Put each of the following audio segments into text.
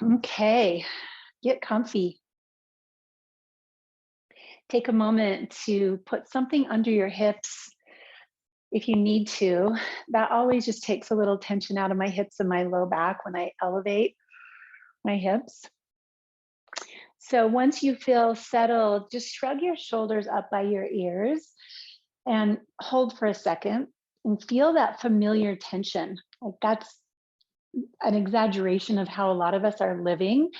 Okay, get comfy. Take a moment to put something under your hips if you need to. That always just takes a little tension out of my hips and my low back when I elevate my hips. So once you feel settled, just shrug your shoulders up by your ears and hold for a second and feel that familiar tension. Like that's an exaggeration of how a lot of us are living.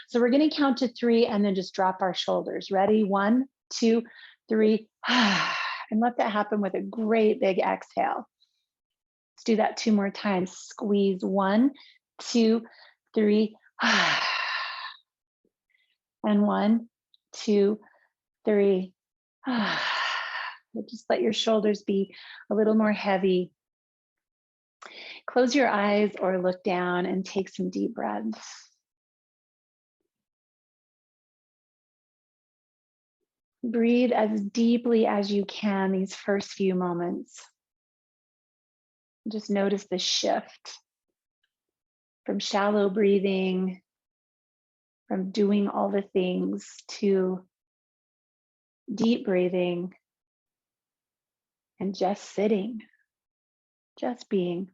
So we're going to count to 3 and then just drop our shoulders. Ready? 1, 2, 3. And let that happen with a great big exhale. Let's do that 2 more times. Squeeze 1, 2, 3. And 1, 2, 3. Just let your shoulders be a little more heavy. Close your eyes or look down and take some deep breaths. Breathe as deeply as you can these first few moments. Just notice the shift from shallow breathing, from doing all the things, to deep breathing and just sitting, just being.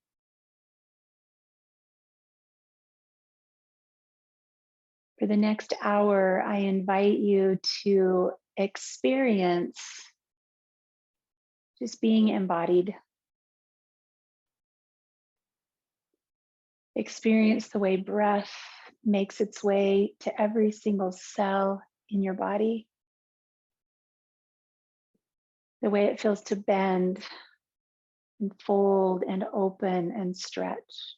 For the next hour, I invite you to experience just being embodied. Experience the way breath makes its way to every single cell in your body. The way it feels to bend and fold and open and stretch.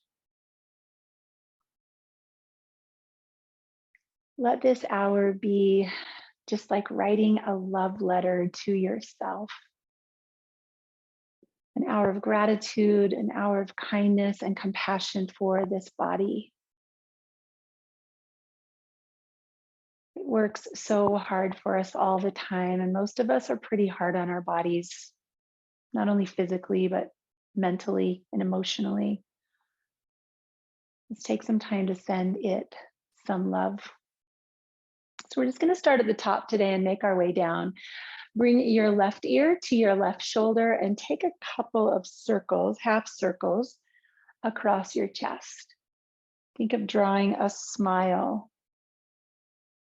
Let this hour be just like writing a love letter to yourself. An hour of gratitude, an hour of kindness and compassion for this body. It works so hard for us all the time, and most of us are pretty hard on our bodies, not only physically, but mentally and emotionally. Let's take some time to send it some love. So we're just going to start at the top today and make our way down. Bring your left ear to your left shoulder and take a couple of circles, half circles, across your chest. Think of drawing a smile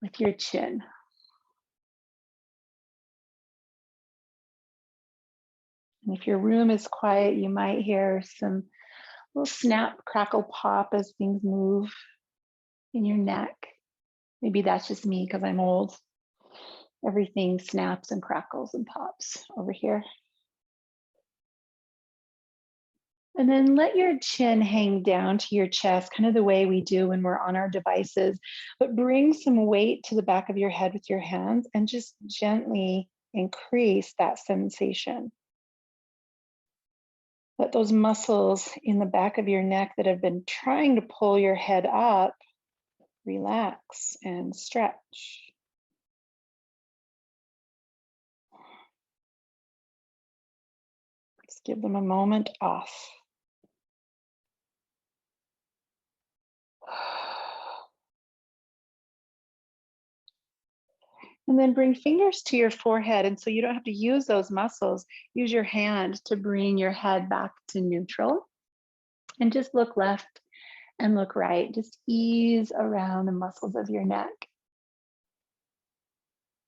with your chin. And if your room is quiet, you might hear some little snap, crackle, pop as things move in your neck. Maybe that's just me because I'm old. Everything snaps and crackles and pops over here. And then let your chin hang down to your chest, kind of the way we do when we're on our devices, but bring some weight to the back of your head with your hands and just gently increase that sensation. Let those muscles in the back of your neck that have been trying to pull your head up relax and stretch. Just give them a moment off. And then bring fingers to your forehead. And so you don't have to use those muscles. Use your hand to bring your head back to neutral. And just look left and look right. Just ease around the muscles of your neck.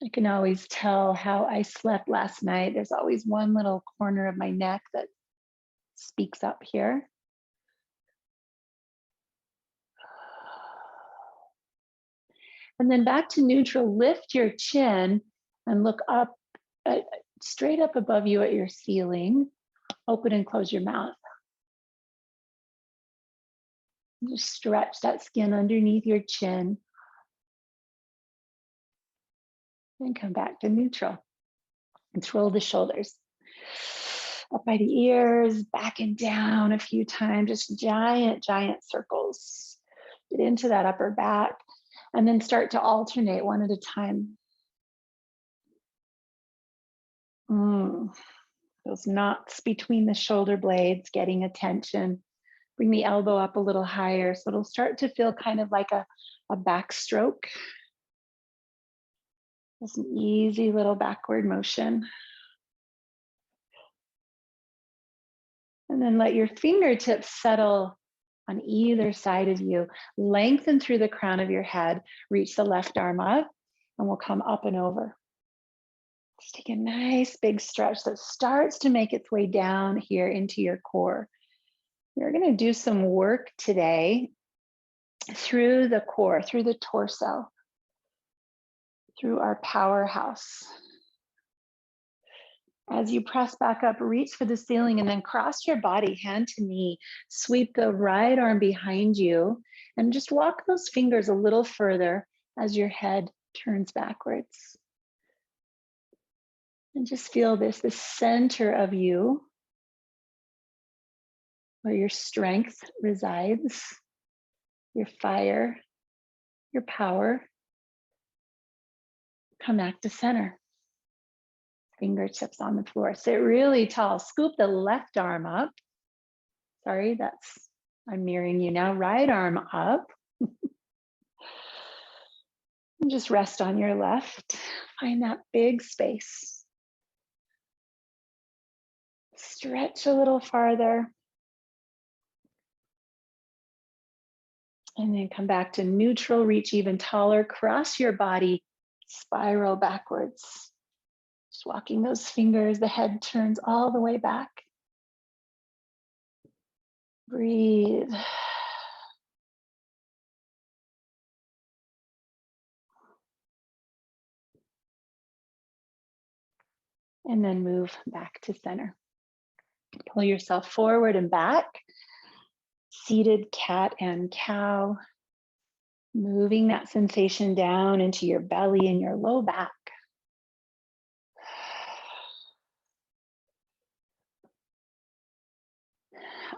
I can always tell how I slept last night. There's always one little corner of my neck that speaks up here. And then back to neutral, lift your chin and look up, straight up above you at your ceiling. Open and close your mouth. Just stretch that skin underneath your chin. And come back to neutral. And roll the shoulders. Up by the ears, back and down a few times, just giant, giant circles. Get into that upper back. And then start to alternate one at a time. Those knots between the shoulder blades getting attention. Bring the elbow up a little higher so it'll start to feel kind of like a backstroke. Just an easy little backward motion. And then let your fingertips settle on either side of you. Lengthen through the crown of your head. Reach the left arm up and we'll come up and over. Just take a nice big stretch that starts to make its way down here into your core. We're going to do some work today through the core, through the torso, through our powerhouse. As you press back up, reach for the ceiling and then cross your body, hand to knee. Sweep the right arm behind you and just walk those fingers a little further as your head turns backwards. And just feel this center of you where your strength resides, your fire, your power. Come back to center. Fingertips on the floor. Sit really tall. Scoop the left arm up. Sorry, I'm mirroring you now. Right arm up. And just rest on your left. Find that big space. Stretch a little farther. And then come back to neutral, reach even taller. Cross your body, spiral backwards. Just walking those fingers, the head turns all the way back. Breathe. And then move back to center. Pull yourself forward and back. Seated cat and cow. Moving that sensation down into your belly and your low back.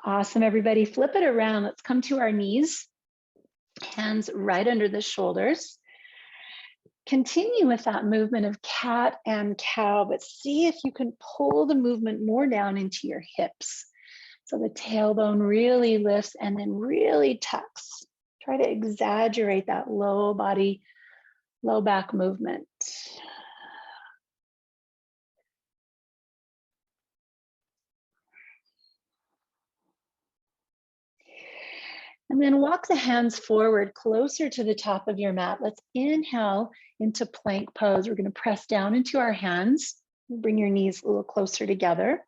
Awesome, everybody. Flip it around. Let's come to our knees. Hands right under the shoulders. Continue with that movement of cat and cow, but see if you can pull the movement more down into your hips. So the tailbone really lifts and then really tucks. Try to exaggerate that low body, low back movement. And then walk the hands forward closer to the top of your mat. Let's inhale into plank pose. We're going to press down into our hands. Bring your knees a little closer together.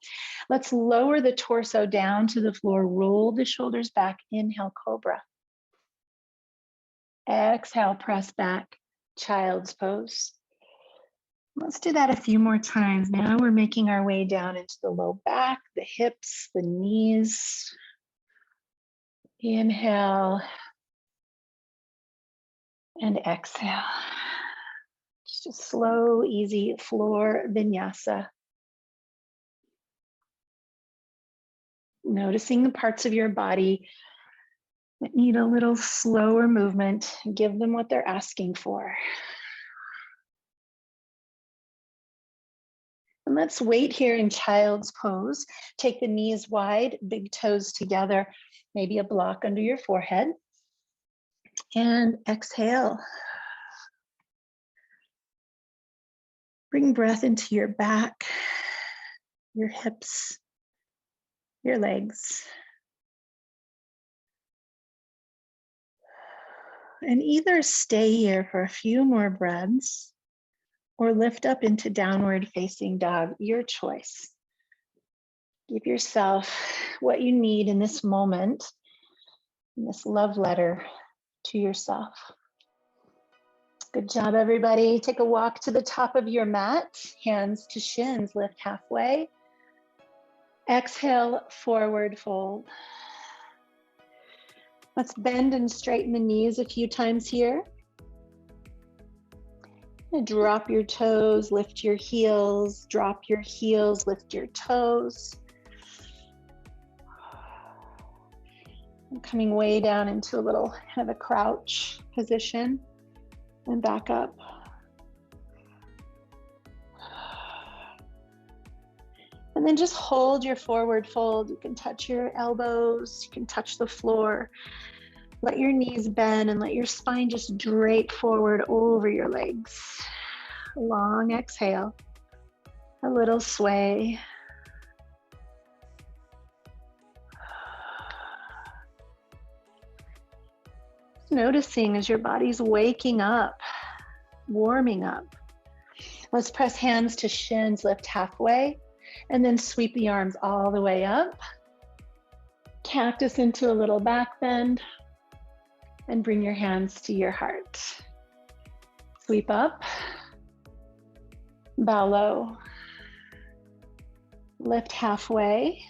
Let's lower the torso down to the floor. Roll the shoulders back. Inhale, cobra. Exhale, press back, child's pose. Let's do that a few more times. Now we're making our way down into the low back, the hips, the knees. Inhale and exhale. Just a slow, easy floor vinyasa. Noticing the parts of your body that need a little slower movement. Give them what they're asking for. And let's wait here in child's pose. Take the knees wide, big toes together, maybe a block under your forehead. And exhale. Bring breath into your back, your hips, your legs. And either stay here for a few more breaths or lift up into downward facing dog, your choice. Give yourself what you need in this moment, in this love letter to yourself. Good job, everybody. Take a walk to the top of your mat, hands to shins, lift halfway. Exhale, forward fold. Let's bend and straighten the knees a few times here. And drop your toes, lift your heels, drop your heels, lift your toes. And coming way down into a little kind of a crouch position and back up. And then just hold your forward fold. You can touch your elbows, you can touch the floor. Let your knees bend and let your spine just drape forward over your legs. Long exhale, a little sway. Noticing as your body's waking up, warming up. Let's press hands to shins, lift halfway, and then sweep the arms all the way up. Cactus into a little back bend, and bring your hands to your heart. Sweep up, bow low, lift halfway,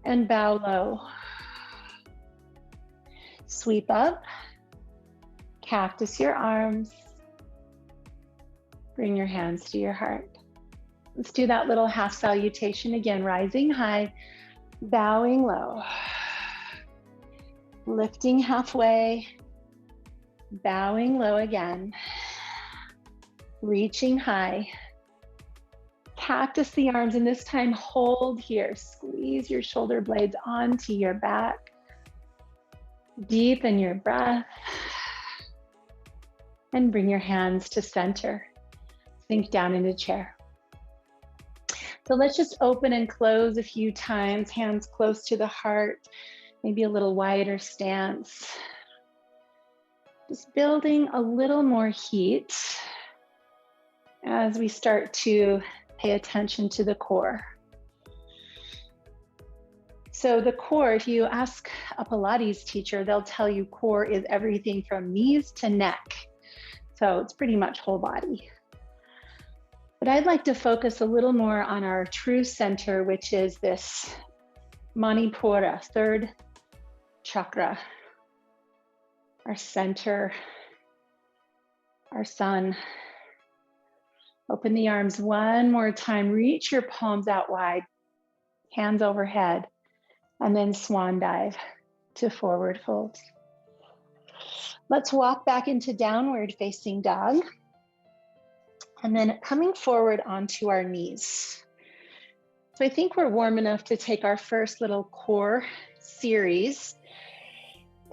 and bow low. Sweep up, cactus your arms, bring your hands to your heart. Let's do that little half salutation again, rising high, bowing low, lifting halfway, bowing low again, reaching high, cactus the arms, and this time hold here, squeeze your shoulder blades onto your back. Deepen your breath and bring your hands to center. Sink down into chair. So let's just open and close a few times, hands close to the heart, maybe a little wider stance. Just building a little more heat as we start to pay attention to the core. So the core, if you ask a Pilates teacher, they'll tell you core is everything from knees to neck. So it's pretty much whole body. But I'd like to focus a little more on our true center, which is this Manipura, third chakra, our center, our sun. Open the arms one more time. Reach your palms out wide, hands overhead, and then swan dive to forward fold. Let's walk back into downward facing dog. And then coming forward onto our knees. So I think we're warm enough to take our first little core series.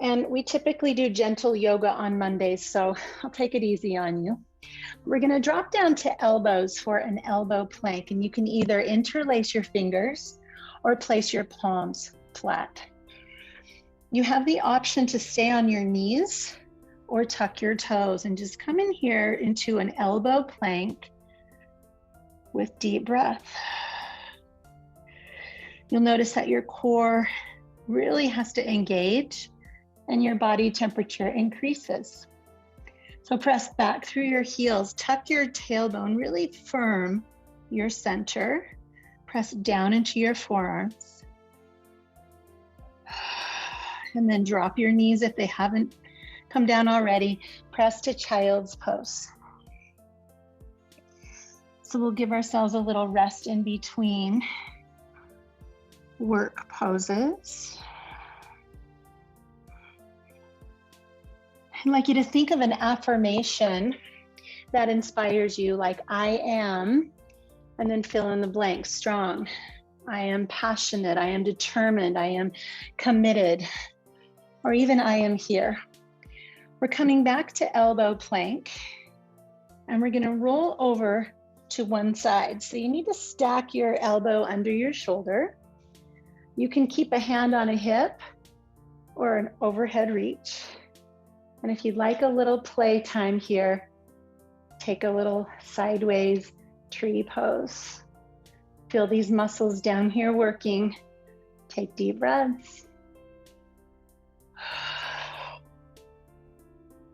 And we typically do gentle yoga on Mondays, so I'll take it easy on you. We're gonna drop down to elbows for an elbow plank, and you can either interlace your fingers or place your palms flat. You have the option to stay on your knees or tuck your toes and just come in here into an elbow plank with deep breath. You'll notice that your core really has to engage and your body temperature increases. So press back through your heels, tuck your tailbone really firm, your center, press down into your forearms. And then drop your knees if they haven't come down already. Press to child's pose. So we'll give ourselves a little rest in between work poses. I'd like you to think of an affirmation that inspires you, like I am, and then fill in the blank. Strong. I am passionate. I am determined. I am committed. Or even I am here. We're coming back to elbow plank, and we're gonna roll over to one side. So you need to stack your elbow under your shoulder. You can keep a hand on a hip or an overhead reach. And if you'd like a little play time here, take a little sideways tree pose. Feel these muscles down here working. Take deep breaths.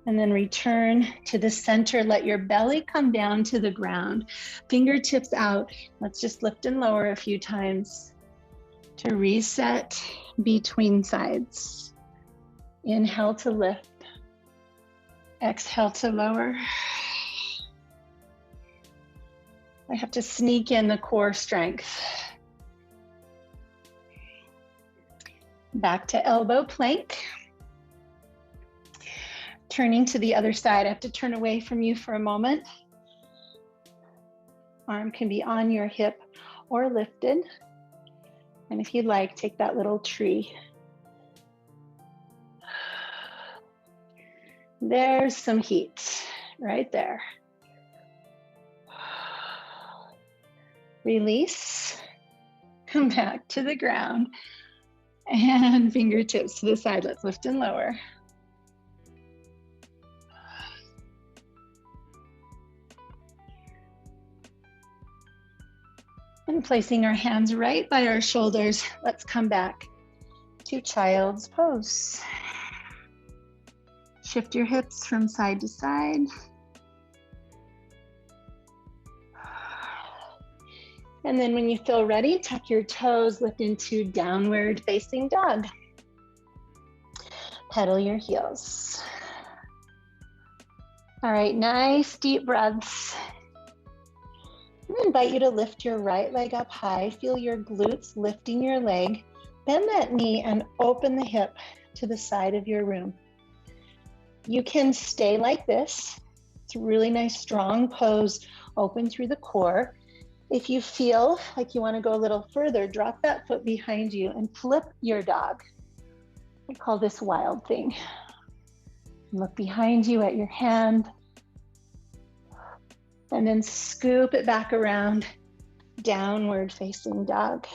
And then return to the center. Let your belly come down to the ground. Fingertips out. Let's just lift and lower a few times to reset between sides. Inhale to lift. Exhale to lower. I have to sneak in the core strength. Back to elbow plank. Turning to the other side. I have to turn away from you for a moment. Arm can be on your hip or lifted. And if you'd like, take that little tree. There's some heat right there. Release, come back to the ground, and fingertips to the side. Let's lift and lower. And placing our hands right by our shoulders, let's come back to child's pose. Shift your hips from side to side. And then when you feel ready, tuck your toes, lift into downward facing dog. Pedal your heels. All right, nice deep breaths. I invite you to lift your right leg up high. Feel your glutes lifting your leg. Bend that knee and open the hip to the side of your room. You can stay like this. It's a really nice, strong pose, open through the core. If you feel like you want to go a little further, drop that foot behind you and flip your dog. I call this wild thing. Look behind you at your hand. And then scoop it back around, downward facing dog.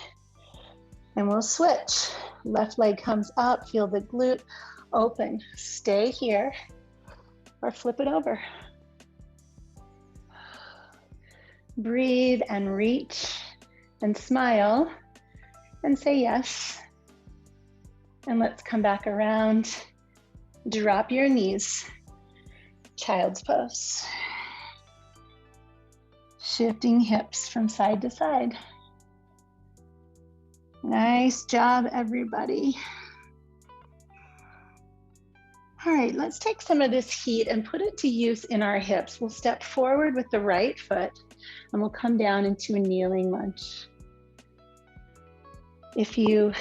And we'll switch. Left leg comes up, feel the glute open. Stay here or flip it over. Breathe and reach and smile and say yes. And let's come back around. Drop your knees. Child's pose. Shifting hips from side to side. Nice job, everybody. All right, let's take some of this heat and put it to use in our hips. We'll step forward with the right foot and we'll come down into a kneeling lunge. If you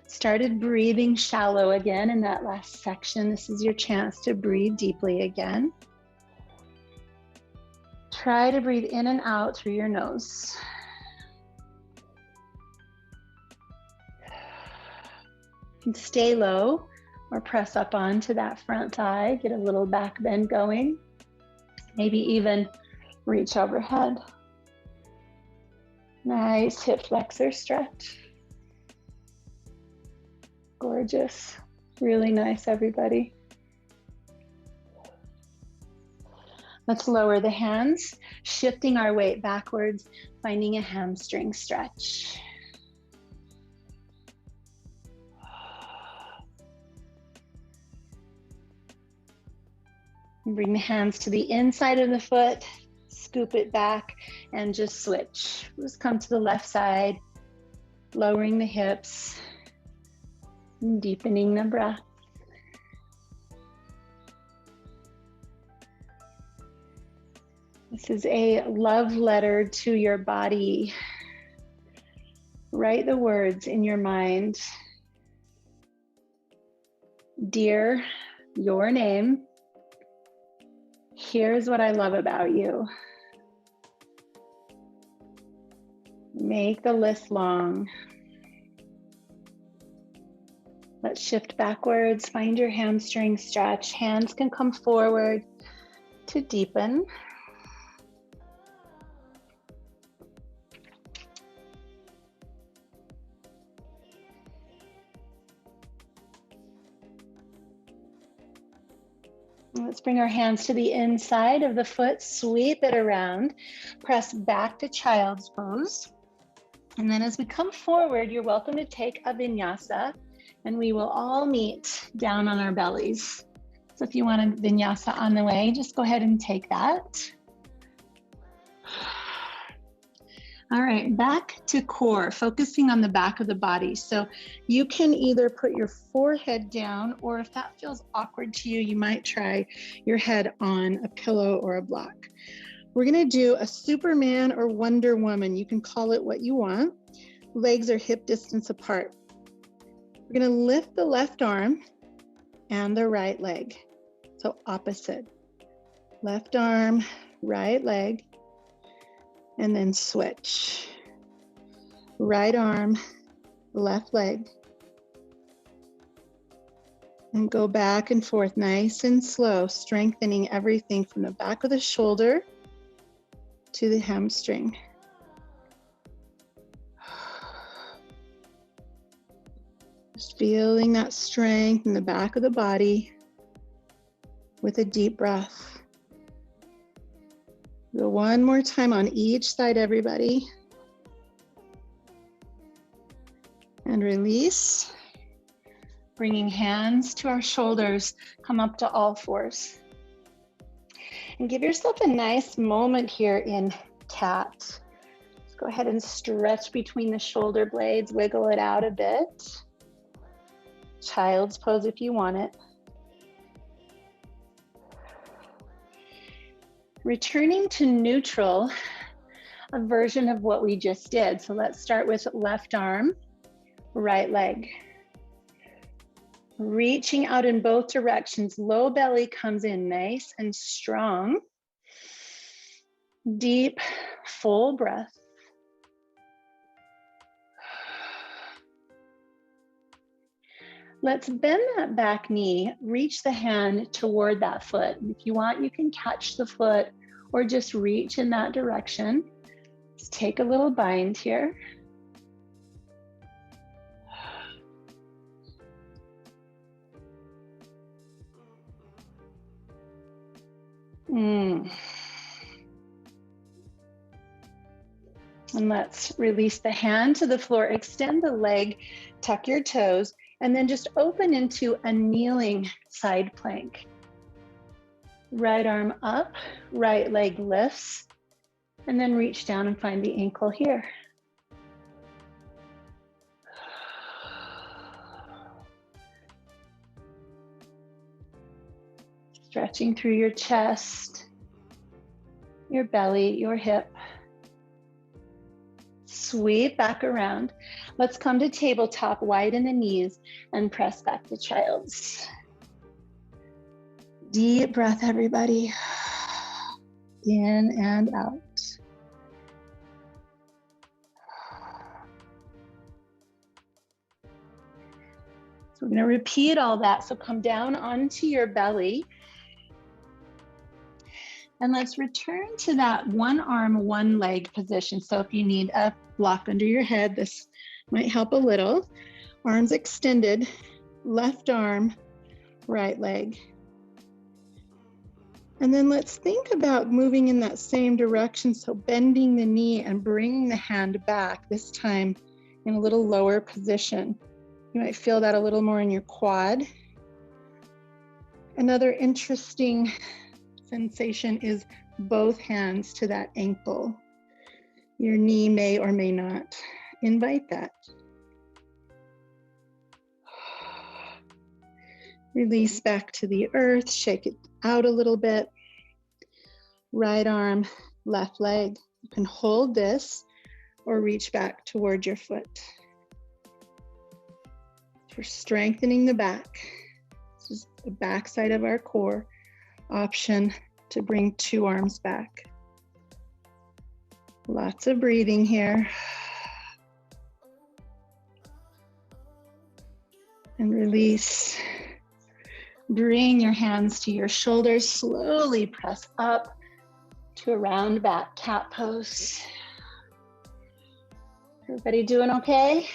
started breathing shallow again in that last section, this is your chance to breathe deeply again. Try to breathe in and out through your nose. You can stay low or press up onto that front thigh, get a little back bend going. Maybe even reach overhead. Nice hip flexor stretch. Gorgeous. Really nice, everybody. Let's lower the hands, shifting our weight backwards, finding a hamstring stretch. Bring the hands to the inside of the foot, scoop it back, and just switch. Just come to the left side, lowering the hips, and deepening the breath. This is a love letter to your body. Write the words in your mind. Dear, your name. Here's what I love about you. Make the list long. Let's shift backwards. Find your hamstring stretch. Hands can come forward to deepen. Let's bring our hands to the inside of the foot, sweep it around, press back to child's pose. And then as we come forward, you're welcome to take a vinyasa, and we will all meet down on our bellies. So if you want a vinyasa on the way, just go ahead and take that. All right, back to core, focusing on the back of the body. So you can either put your forehead down, or if that feels awkward to you, you might try your head on a pillow or a block. We're gonna do a Superman or Wonder Woman. You can call it what you want. Legs are hip distance apart. We're gonna lift the left arm and the right leg. So opposite. Left arm, right leg. And then switch. right arm, left leg. And go back and forth nice and slow, strengthening everything from the back of the shoulder to the hamstring. Just feeling that strength in the back of the body with a deep breath. Go one more time on each side, everybody. And release. Bringing hands to our shoulders, come up to all fours. And give yourself a nice moment here in cat. Just go ahead and stretch between the shoulder blades, wiggle it out a bit. Child's pose if you want it. Returning to neutral, a version of what we just did. So let's start with left arm, right leg. Reaching out in both directions, low belly comes in nice and strong. Deep, full breath. Let's bend that back knee, reach the hand toward that foot. And if you want, you can catch the foot or just reach in that direction. Let's take a little bind here. And let's release the hand to the floor, extend the leg, tuck your toes, and then just open into a kneeling side plank. Right arm up, right leg lifts, and then reach down and find the ankle here. Stretching through your chest, your belly, your hip. Sweep back around. Let's come to tabletop, widen the knees, and press back to child's. Deep breath, everybody. In and out. So we're going to repeat all that. So come down onto your belly. And let's return to that one arm, one leg position. So if you need a block under your head, this might help a little. Arms extended, left arm, right leg. And then let's think about moving in that same direction. So bending the knee and bringing the hand back, this time in a little lower position. You might feel that a little more in your quad. Another interesting sensation is both hands to that ankle. Your knee may or may not invite that. Release back to the earth, shake it out a little bit. Right arm, left leg. You can hold this or reach back toward your foot. We're strengthening the back. This is the back side of our core. Option to bring two arms back. Lots of breathing here. And release. Bring your hands to your shoulders. Slowly press up to a round back cat pose. Everybody doing okay?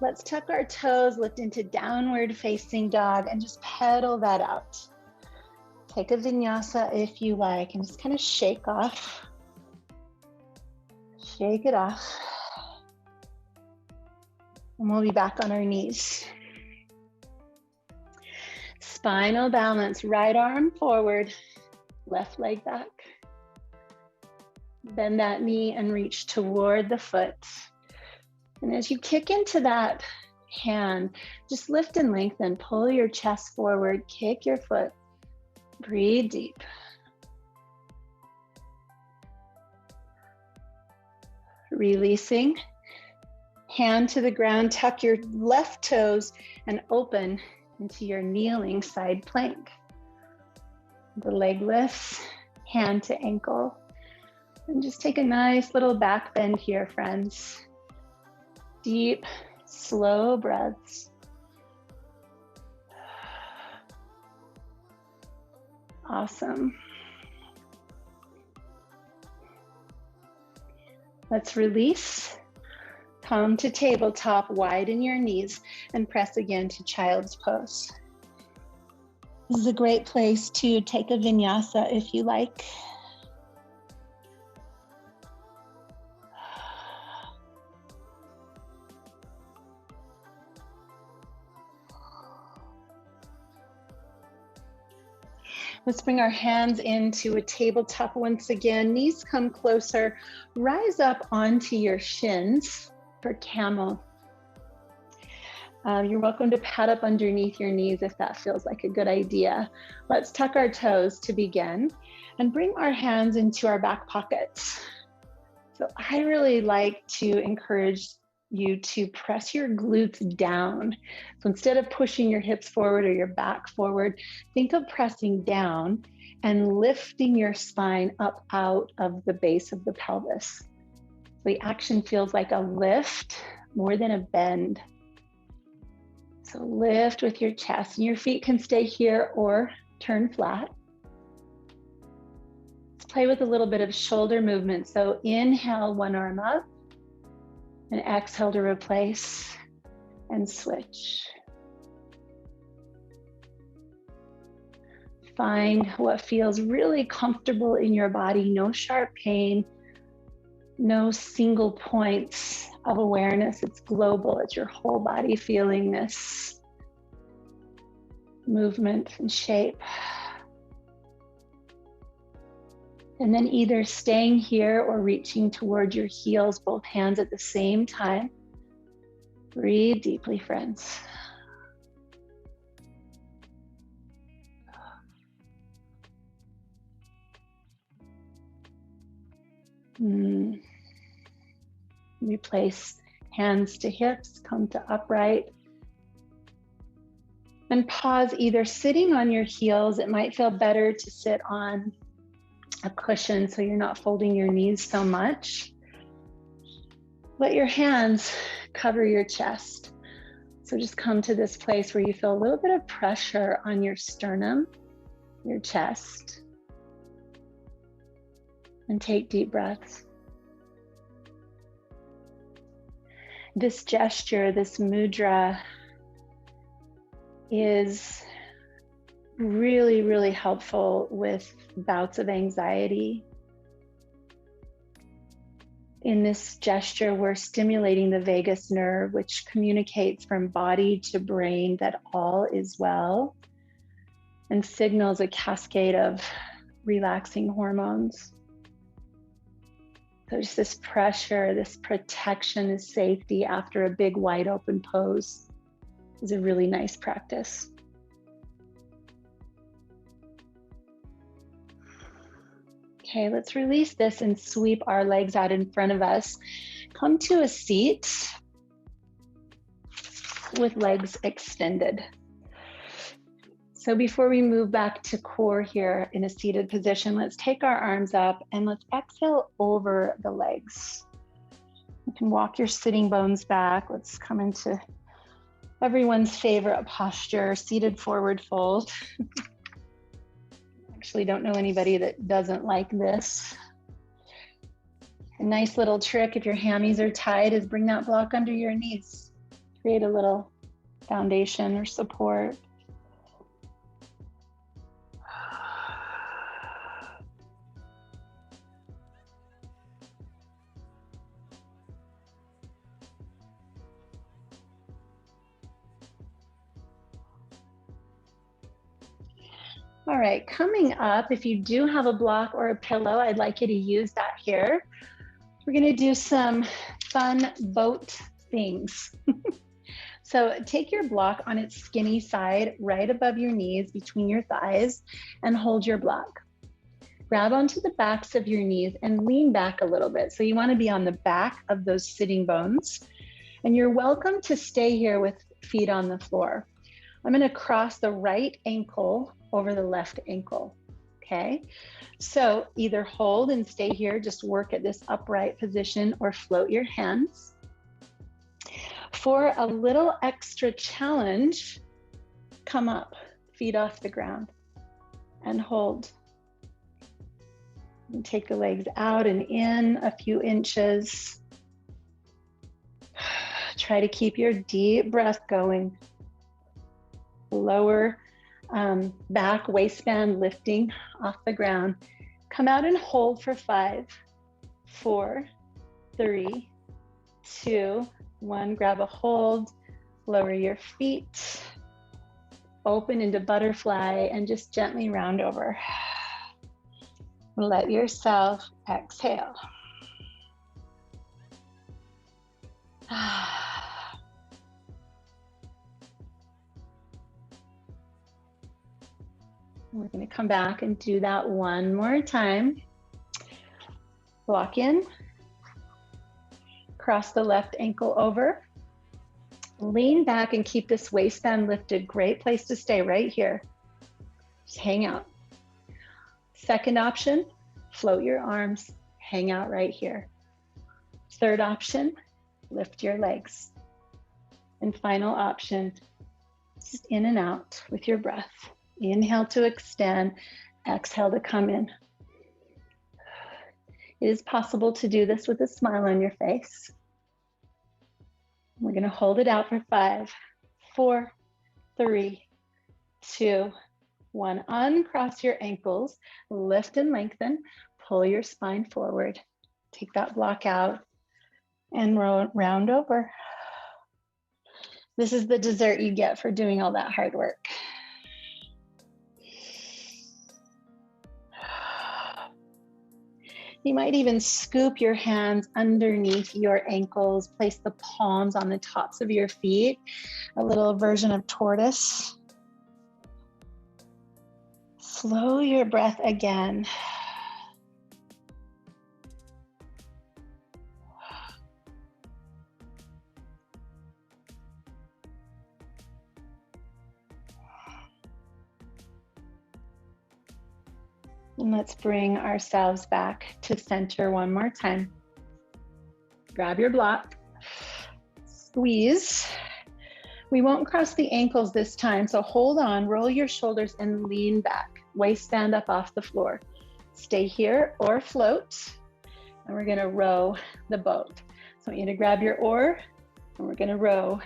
Let's tuck our toes, lift into downward facing dog, and just pedal that out. Take a vinyasa if you like, and just kind of shake off. Shake it off. And we'll be back on our knees. Spinal balance, right arm forward, left leg back. Bend that knee and reach toward the foot. And as you kick into that hand, just lift and lengthen, pull your chest forward, kick your foot, breathe deep. Releasing, hand to the ground, tuck your left toes and open into your kneeling side plank. The leg lifts, hand to ankle. And just take a nice little back bend here, friends. Deep, slow breaths. Awesome. Let's release. Come to tabletop, widen your knees, and press again to child's pose. This is a great place to take a vinyasa if you like. Let's bring our hands into a tabletop once again. Knees come closer. Rise up onto your shins for camel. You're welcome to pat up underneath your knees if that feels like a good idea. Let's tuck our toes to begin and bring our hands into our back pockets. So I really like to encourage you to press your glutes down. So instead of pushing your hips forward or your back forward, think of pressing down and lifting your spine up out of the base of the pelvis. The action feels like a lift more than a bend. So lift with your chest, and your feet can stay here or turn flat. Let's play with a little bit of shoulder movement. So inhale, one arm up, and exhale to replace and switch. Find what feels really comfortable in your body. No sharp pain, no single points of awareness. It's global. It's your whole body feeling this movement and shape. And then either staying here or reaching toward your heels, both hands at the same time. Breathe deeply, friends. Replace hands to hips, come to upright. And pause, either sitting on your heels. It might feel better to sit on a cushion so you're not folding your knees so much. Let your hands cover your chest. So just come to this place where you feel a little bit of pressure on your sternum, your chest, and take deep breaths. This gesture, this mudra, is really, really helpful with bouts of anxiety. In this gesture, we're stimulating the vagus nerve, which communicates from body to brain that all is well, and signals a cascade of relaxing hormones. So just this pressure, this protection, this safety after a big wide open pose is a really nice practice. Okay, let's release this and sweep our legs out in front of us. Come to a seat with legs extended. So before we move back to core here in a seated position, let's take our arms up and let's exhale over the legs. You can walk your sitting bones back. Let's come into everyone's favorite posture, seated forward fold. Actually don't know anybody that doesn't like this. A nice little trick if your hammies are tight is bring that block under your knees. Create a little foundation or support. All right, coming up, if you do have a block or a pillow, I'd like you to use that here. We're gonna do some fun boat things. So take your block on its skinny side, right above your knees, between your thighs, and hold your block. Grab onto the backs of your knees and lean back a little bit. So you wanna be on the back of those sitting bones. And you're welcome to stay here with feet on the floor. I'm gonna cross the right ankle over the left ankle, Okay, so either hold and stay here, just work at this upright position, or float your hands. For a little extra challenge, come up, feet off the ground, and hold. And take the legs out and in a few inches. Try to keep your deep breath going. Lower back, waistband lifting off the ground. Come out and hold for 5, 4, 3, 2, 1. Grab a hold, lower your feet, open into butterfly, and just gently round over. Let yourself exhale. We're going to come back and do that one more time. Walk in, cross the left ankle over, lean back and keep this waistband lifted. Great place to stay right here. Just hang out. Second option, float your arms, hang out right here. Third option, lift your legs. And final option, just in and out with your breath. Inhale to extend, exhale to come in. It is possible to do this with a smile on your face. We're going to hold it out for 5, 4, 3, 2, 1. Uncross your ankles, lift and lengthen, pull your spine forward. Take that block out and round over. This is the dessert you get for doing all that hard work. You might even scoop your hands underneath your ankles, place the palms on the tops of your feet, a little version of tortoise. Slow your breath again. And let's bring ourselves back to center one more time. Grab your block, squeeze. We won't cross the ankles this time, so hold on, roll your shoulders and lean back. Waistband up off the floor. Stay here or float, and we're gonna row the boat. So I want you to grab your oar, and we're gonna row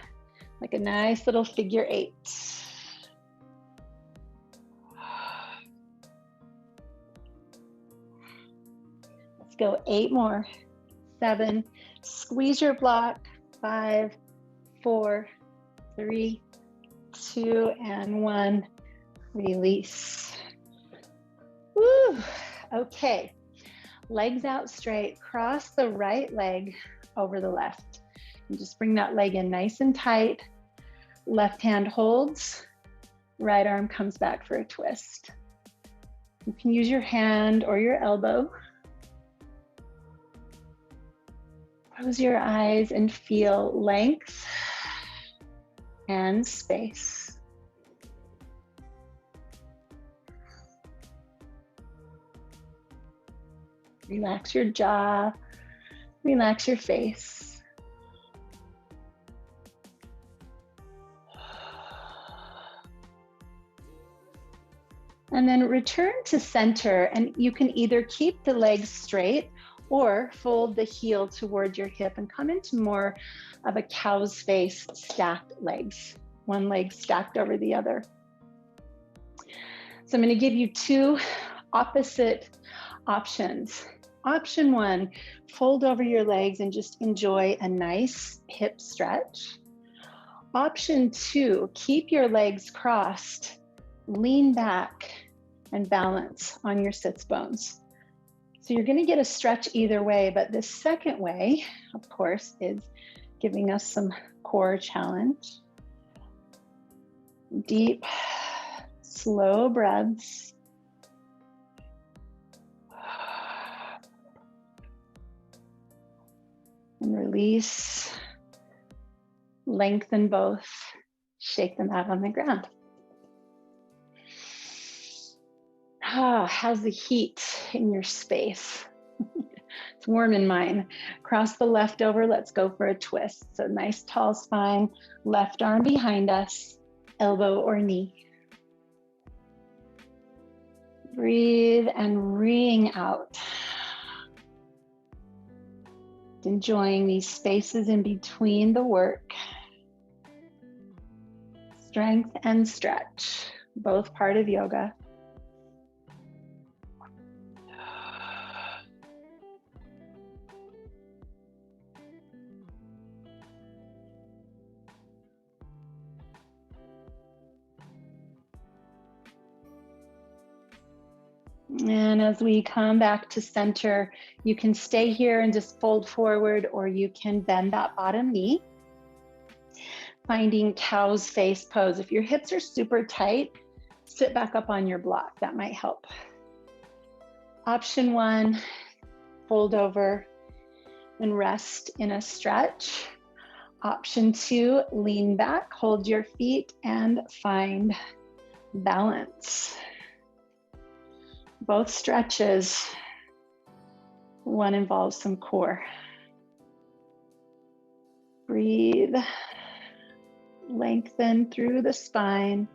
like a nice little figure 8. Go 8 more, 7, squeeze your block, 5, 4, 3, 2, and 1, release. Woo, okay, legs out straight, cross the right leg over the left. And just bring that leg in nice and tight. Left hand holds, right arm comes back for a twist. You can use your hand or your elbow. Close your eyes and feel length and space. Relax your jaw, relax your face. And then return to center, and you can either keep the legs straight or fold the heel toward your hip and come into more of a cow's face, stacked legs, one leg stacked over the other. So I'm going to give you 2 opposite options. Option 1, fold over your legs and just enjoy a nice hip stretch. Option 2, keep your legs crossed, lean back, and balance on your sits bones. So you're going to get a stretch either way, but the second way, of course, is giving us some core challenge. Deep, slow breaths. And release, lengthen both, shake them out on the ground. How's the heat in your space? It's warm in mine. Cross the left over. Let's go for a twist. So nice tall spine, left arm behind us, elbow or knee. Breathe and ring out. Enjoying these spaces in between the work. Strength and stretch, both part of yoga. And as we come back to center, you can stay here and just fold forward, or you can bend that bottom knee. Finding cow's face pose. If your hips are super tight, sit back up on your block. That might help. Option 1, fold over and rest in a stretch. Option 2, lean back, hold your feet and find balance. Both stretches, one involves some core. Breathe, lengthen through the spine.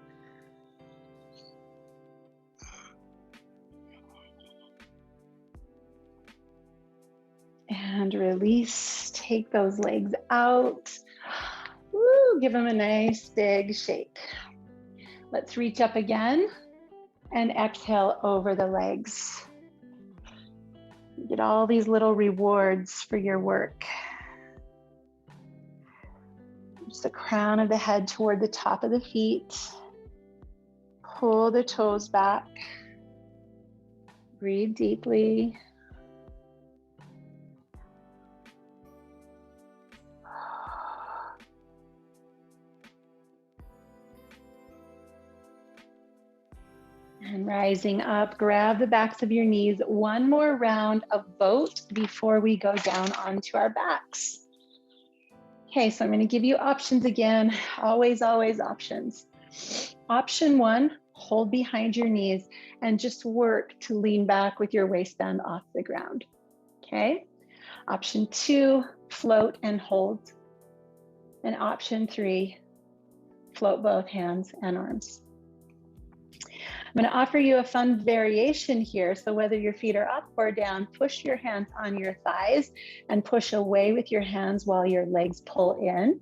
And release, take those legs out. Woo, give them a nice big shake. Let's reach up again. And exhale over the legs. Get all these little rewards for your work. Just the crown of the head toward the top of the feet. Pull the toes back. Breathe deeply. And rising up, grab the backs of your knees. One more round of boat before we go down onto our backs. Okay, so I'm going to give you options again. Always, always options. Option 1, hold behind your knees and just work to lean back with your waistband off the ground. Okay. Option 2, float and hold. And option 3, float both hands and arms. I'm going to offer you a fun variation here. So whether your feet are up or down, push your hands on your thighs and push away with your hands while your legs pull in.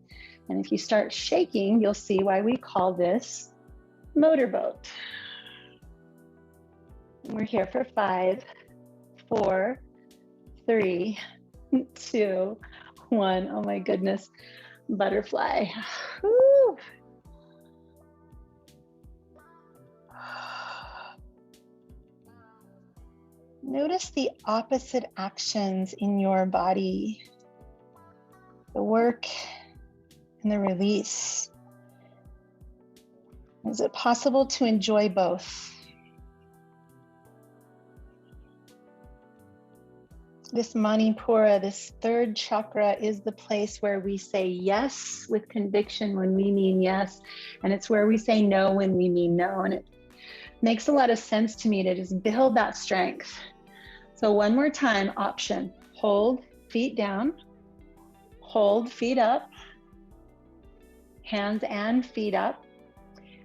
And if you start shaking, you'll see why we call this motorboat. We're here for 5, 4, 3, 2, 1. Oh my goodness. Butterfly. Woo. Notice the opposite actions in your body, the work and the release. Is it possible to enjoy both? This Manipura, this third chakra, is the place where we say yes with conviction when we mean yes, and it's where we say no when we mean no. And it makes a lot of sense to me to just build that strength. So one more time, option, hold, feet down, hold, feet up, hands and feet up.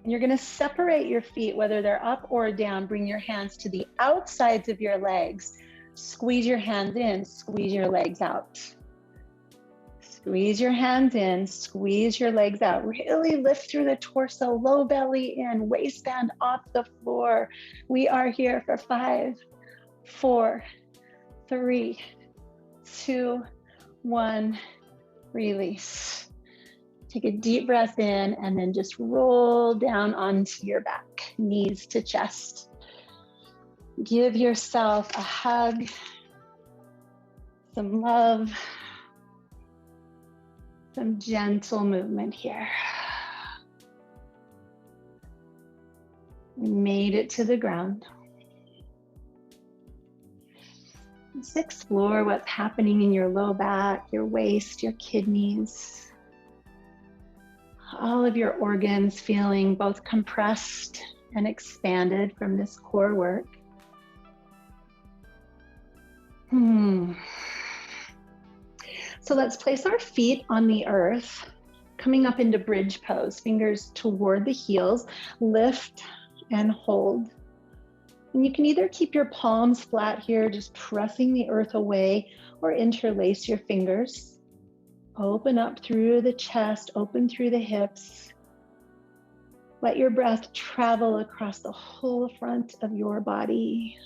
And you're going to separate your feet, whether they're up or down. Bring your hands to the outsides of your legs. Squeeze your hands in, squeeze your legs out. Squeeze your hands in, squeeze your legs out. Really lift through the torso, low belly in, waistband off the floor. We are here for 5, 4, 3, 2, 1, release. Take a deep breath in and then just roll down onto your back, knees to chest. Give yourself a hug, some love, some gentle movement here. We made it to the ground. Let's explore what's happening in your low back, your waist, your kidneys. All of your organs feeling both compressed and expanded from this core work. So let's place our feet on the earth, coming up into bridge pose, fingers toward the heels, lift and hold. And you can either keep your palms flat here, just pressing the earth away, or interlace your fingers. Open up through the chest, open through the hips. Let your breath travel across the whole front of your body.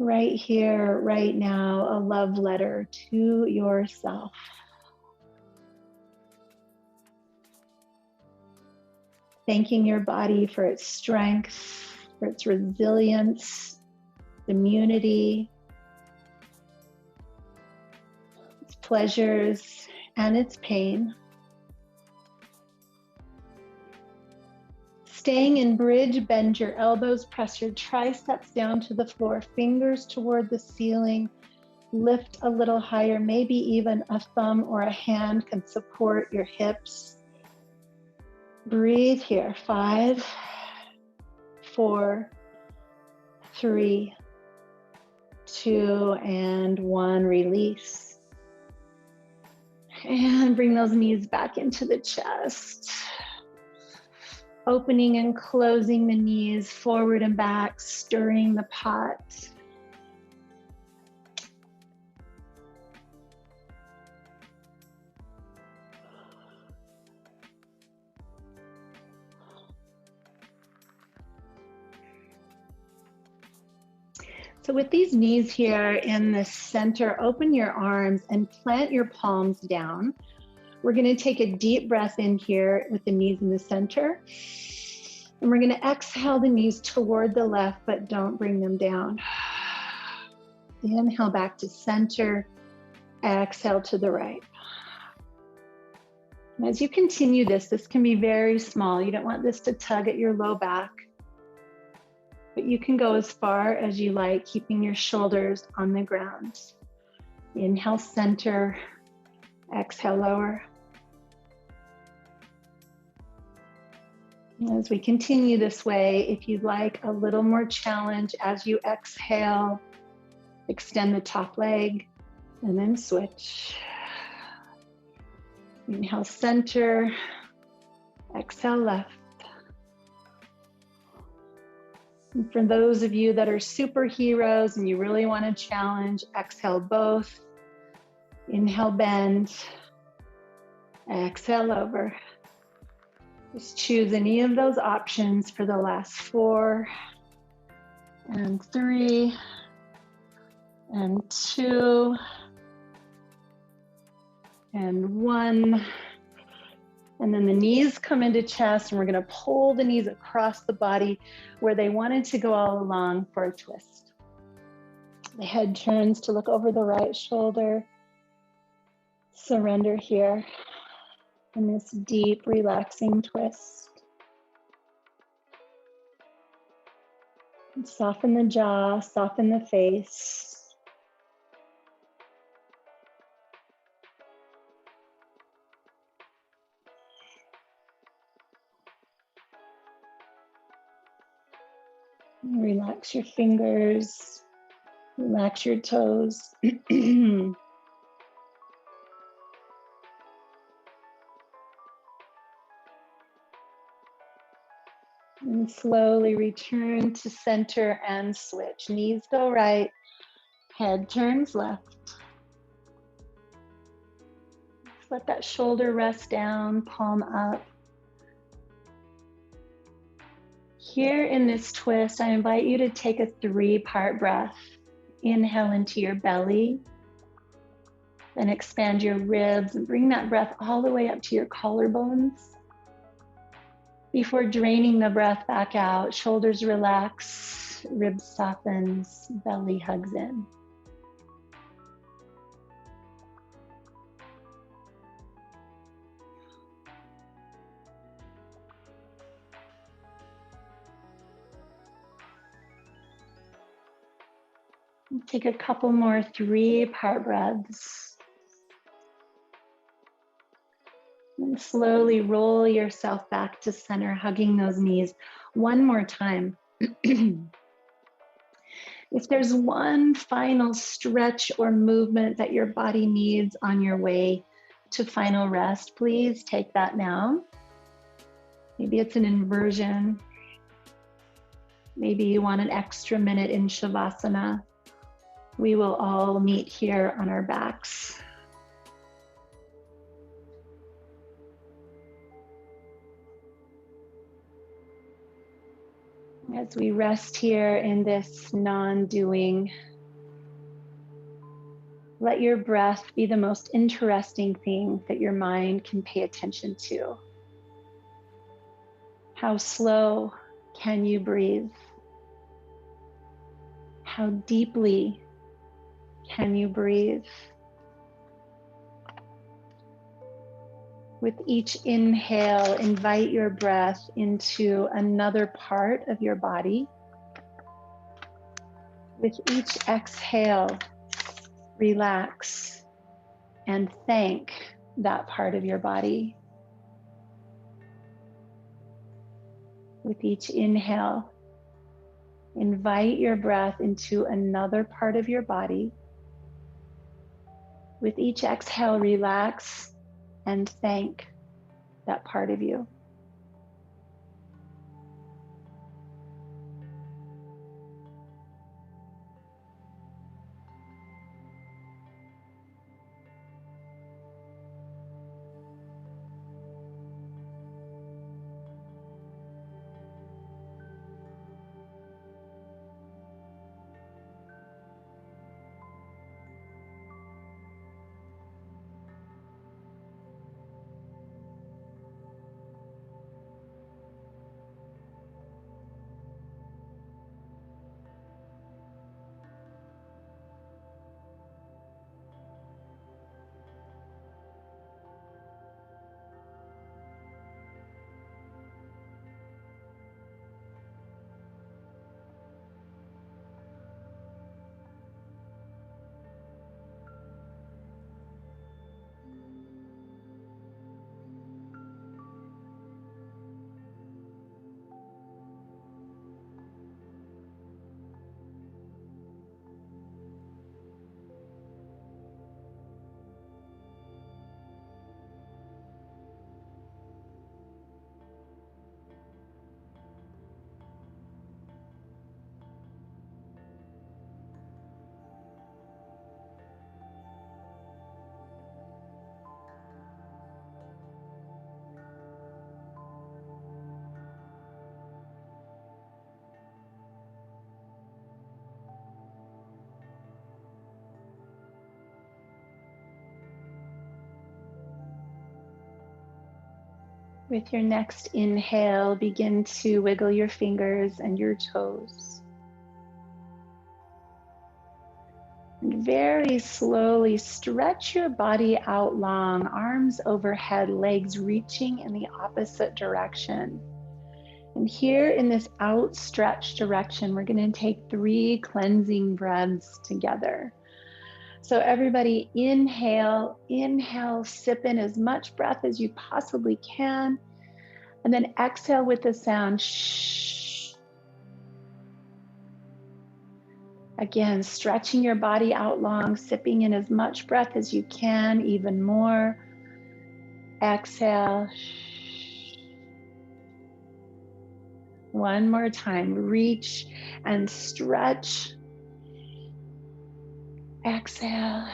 Right here, right now, a love letter to yourself. Thanking your body for its strength, for its resilience, immunity, its pleasures, and its pain. Staying in bridge, bend your elbows, press your triceps down to the floor, fingers toward the ceiling, lift a little higher, maybe even a thumb or a hand can support your hips. Breathe here, 5, 4, 3, 2, and 1, release. And bring those knees back into the chest. Opening and closing the knees, forward and back, stirring the pot. So with these knees here in the center, open your arms and plant your palms down. We're going to take a deep breath in here with the knees in the center. And we're going to exhale the knees toward the left, but don't bring them down. Inhale back to center. Exhale to the right. And as you continue this can be very small. You don't want this to tug at your low back. But you can go as far as you like, keeping your shoulders on the ground. Inhale, center. Exhale, lower. As we continue this way, if you'd like a little more challenge as you exhale, extend the top leg and then switch. Inhale, center. Exhale, left. And for those of you that are superheroes and you really want to challenge, exhale both. Inhale, bend. Exhale, over. Just choose any of those options for the last 4 and 3 and 2 and 1. And then the knees come into chest, and we're going to pull the knees across the body where they wanted to go all along for a twist. The head turns to look over the right shoulder. Surrender here in this deep, relaxing twist. And soften the jaw, soften the face. Relax your fingers, relax your toes. And slowly return to center and switch. Knees go right, head turns left. Let that shoulder rest down, palm up. Here in this twist, I invite you to take a 3-part breath. Inhale into your belly, then expand your ribs and bring that breath all the way up to your collarbones. Before draining the breath back out, shoulders relax, ribs softens, belly hugs in. Take a couple more 3-part breaths. And slowly roll yourself back to center, hugging those knees. One more time. If there's one final stretch or movement that your body needs on your way to final rest, please take that now. Maybe it's an inversion. Maybe you want an extra minute in Shavasana. We will all meet here on our backs. As we rest here in this non-doing, let your breath be the most interesting thing that your mind can pay attention to. How slow can you breathe? How deeply can you breathe? With each inhale, invite your breath into another part of your body. With each exhale, relax and thank that part of your body. With each inhale, invite your breath into another part of your body. With each exhale, relax and thank that part of you. With your next inhale, begin to wiggle your fingers and your toes. And very slowly stretch your body out long, arms overhead, legs reaching in the opposite direction. And here in this outstretched direction, we're going to take 3 cleansing breaths together. So everybody inhale, sip in as much breath as you possibly can. And then exhale with the sound shh. Again, stretching your body out long, sipping in as much breath as you can, even more. Exhale. One more time, reach and stretch. Exhale.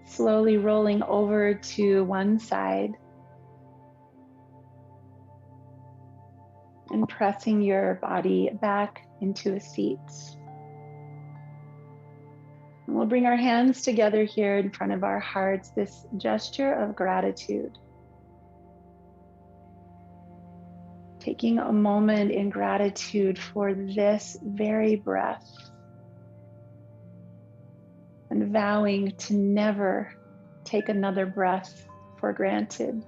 Slowly rolling over to one side and pressing your body back into a seat. And we'll bring our hands together here in front of our hearts, this gesture of gratitude. Taking a moment in gratitude for this very breath and vowing to never take another breath for granted.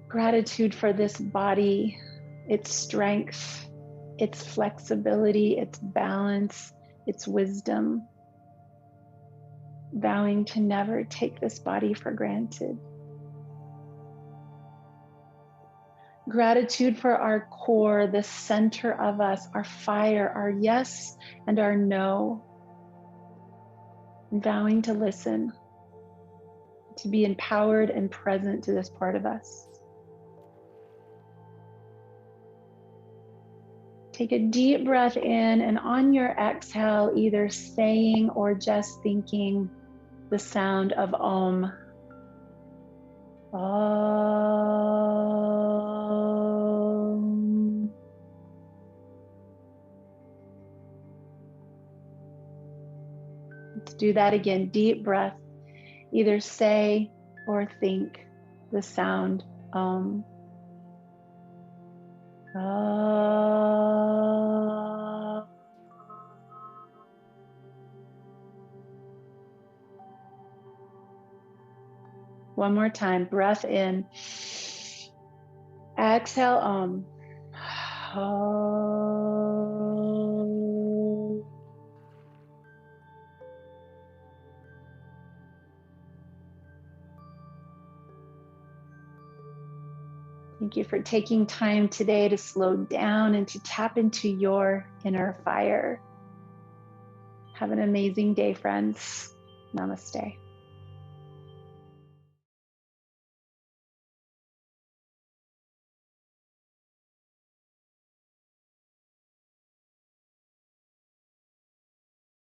Gratitude for this body, its strength, its flexibility, its balance, its wisdom. Vowing to never take this body for granted. Gratitude for our core, the center of us, our fire, our yes and our no. Vowing to listen, to be empowered and present to this part of us. Take a deep breath in, and on your exhale, either saying or just thinking the sound of Om. Om. Let's do that again. Deep breath. Either say or think the sound Om. Om. One more time. Breath in. Exhale Om. Om. Thank you for taking time today to slow down and to tap into your inner fire. Have an amazing day, friends. Namaste.